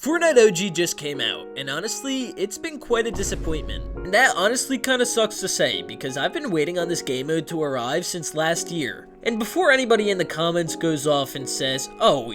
Fortnite OG just came out, and honestly, it's been quite a disappointment. And that honestly kinda sucks to say, because I've been waiting on this game mode to arrive since last year. And before anybody in the comments goes off and says, oh,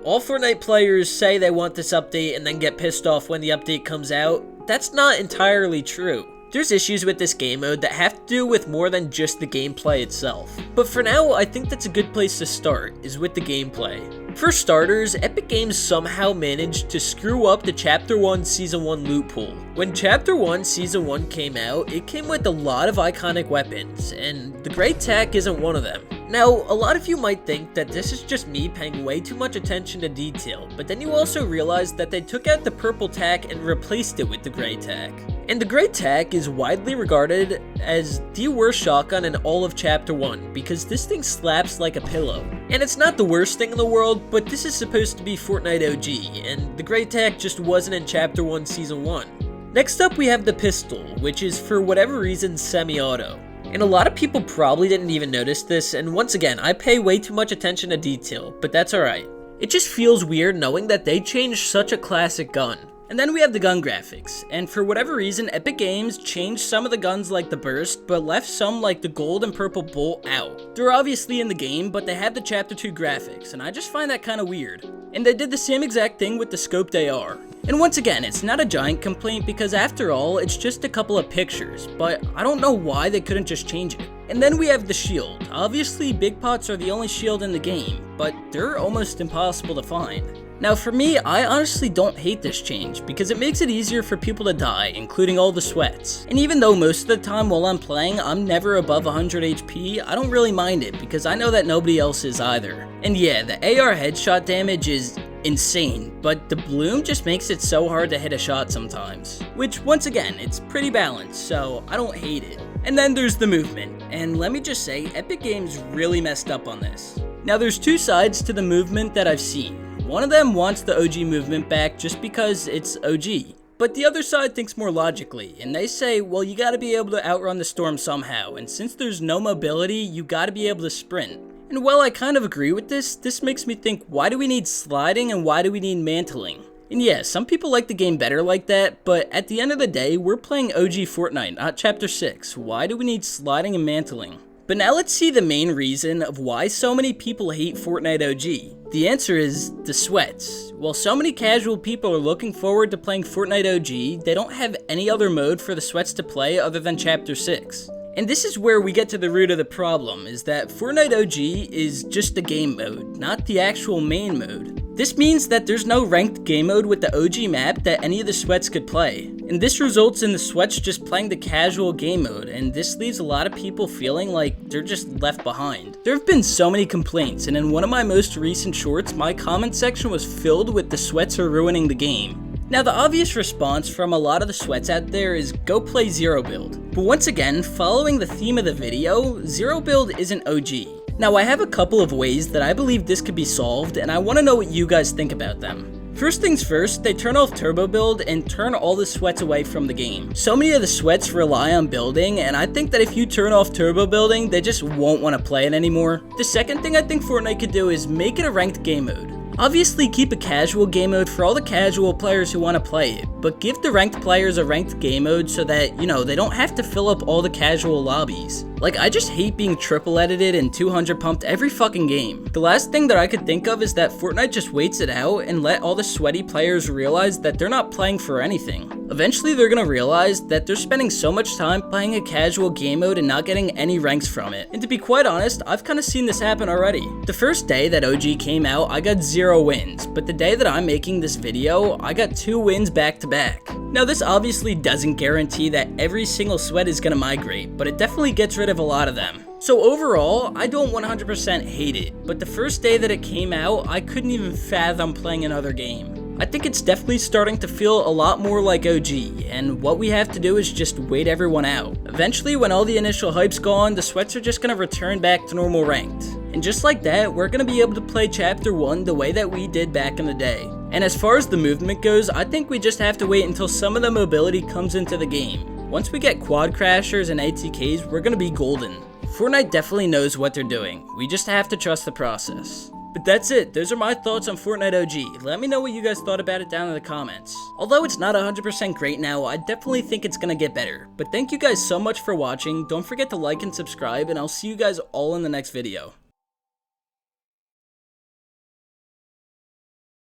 all Fortnite players say they want this update and then get pissed off when the update comes out, that's not entirely true. There's issues with this game mode that have to do with more than just the gameplay itself. But for now, I think that's a good place to start, is with the gameplay. For starters, Epic Games somehow managed to screw up the Chapter 1 Season 1 loot pool. When Chapter 1 Season 1 came out, it came with a lot of iconic weapons, and the Great Tack isn't one of them. Now, a lot of you might think that this is just me paying way too much attention to detail, but then you also realize that they took out the purple tack and replaced it with the gray tack. And the Great Tack is widely regarded as the worst shotgun in all of Chapter 1 because this thing slaps like a pillow. And it's not the worst thing in the world, but this is supposed to be Fortnite OG, and the Great Tack just wasn't in Chapter 1 Season 1. Next up we have the pistol, which is for whatever reason semi-auto. And a lot of people probably didn't even notice this, and once again, I pay way too much attention to detail, but that's alright. It just feels weird knowing that they changed such a classic gun. And then we have the gun graphics, and for whatever reason, Epic Games changed some of the guns like the Burst, but left some like the gold and purple bolt out. They're obviously in the game, but they have the Chapter 2 graphics, and I just find that kinda weird. And they did the same exact thing with the scoped AR. And once again, it's not a giant complaint because after all, it's just a couple of pictures, but I don't know why they couldn't just change it. And then we have the shield. Obviously, big pots are the only shield in the game, but they're almost impossible to find. Now for me, I honestly don't hate this change because it makes it easier for people to die, including all the sweats. And even though most of the time while I'm playing, I'm never above 100 HP, I don't really mind it because I know that nobody else is either. And yeah, the AR headshot damage is insane, but the bloom just makes it so hard to hit a shot sometimes. Which, once again, it's pretty balanced, so I don't hate it. And then there's the movement, and let me just say, Epic Games really messed up on this. Now there's two sides to the movement that I've seen. One of them wants the OG movement back just because it's OG. But the other side thinks more logically, and they say, well, you gotta be able to outrun the storm somehow, and since there's no mobility, you gotta be able to sprint. And while I kind of agree with this makes me think, why do we need sliding and why do we need mantling? And yeah, some people like the game better like that, but at the end of the day, we're playing OG Fortnite, not Chapter 6. Why do we need sliding and mantling? But now let's see the main reason of why so many people hate Fortnite OG. The answer is the sweats. While so many casual people are looking forward to playing Fortnite OG, they don't have any other mode for the sweats to play other than Chapter 6. And this is where we get to the root of the problem, is that Fortnite OG is just the game mode, not the actual main mode. This means that there's no ranked game mode with the OG map that any of the sweats could play. And this results in the sweats just playing the casual game mode, and this leaves a lot of people feeling like they're just left behind. There have been so many complaints, and in one of my most recent shorts, my comment section was filled with the sweats are ruining the game. Now the obvious response from a lot of the sweats out there is go play Zero Build. But once again, following the theme of the video, Zero Build isn't OG. Now I have a couple of ways that I believe this could be solved, and I want to know what you guys think about them. First things first, they turn off Turbo Build and turn all the sweats away from the game. So many of the sweats rely on building, and I think that if you turn off Turbo Building, they just won't want to play it anymore. The second thing I think Fortnite could do is make it a ranked game mode. Obviously keep a casual game mode for all the casual players who want to play it, but give the ranked players a ranked game mode so that, they don't have to fill up all the casual lobbies. Like, I just hate being triple edited and 200 pumped every fucking game. The last thing that I could think of is that Fortnite just waits it out and let all the sweaty players realize that they're not playing for anything. Eventually they're gonna realize that they're spending so much time playing a casual game mode and not getting any ranks from it. And to be quite honest, I've kinda seen this happen already. The first day that OG came out, I got 0 wins, but the day that I'm making this video, I got 2 wins back to back. Now this obviously doesn't guarantee that every single sweat is gonna migrate, but it definitely gets rid of a lot of them. So overall, I don't 100% hate it, but the first day that it came out, I couldn't even fathom playing another game. I think it's definitely starting to feel a lot more like OG, and what we have to do is just wait everyone out. Eventually, when all the initial hype's gone, the sweats are just gonna return back to normal ranked. And just like that, we're gonna be able to play Chapter 1 the way that we did back in the day. And as far as the movement goes, I think we just have to wait until some of the mobility comes into the game. Once we get quad crashers and ATKs, we're gonna be golden. Fortnite definitely knows what they're doing. We just have to trust the process. But that's it, those are my thoughts on Fortnite OG. Let me know what you guys thought about it down in the comments. Although it's not 100% great now, I definitely think it's gonna get better. But thank you guys so much for watching, don't forget to like and subscribe, and I'll see you guys all in the next video.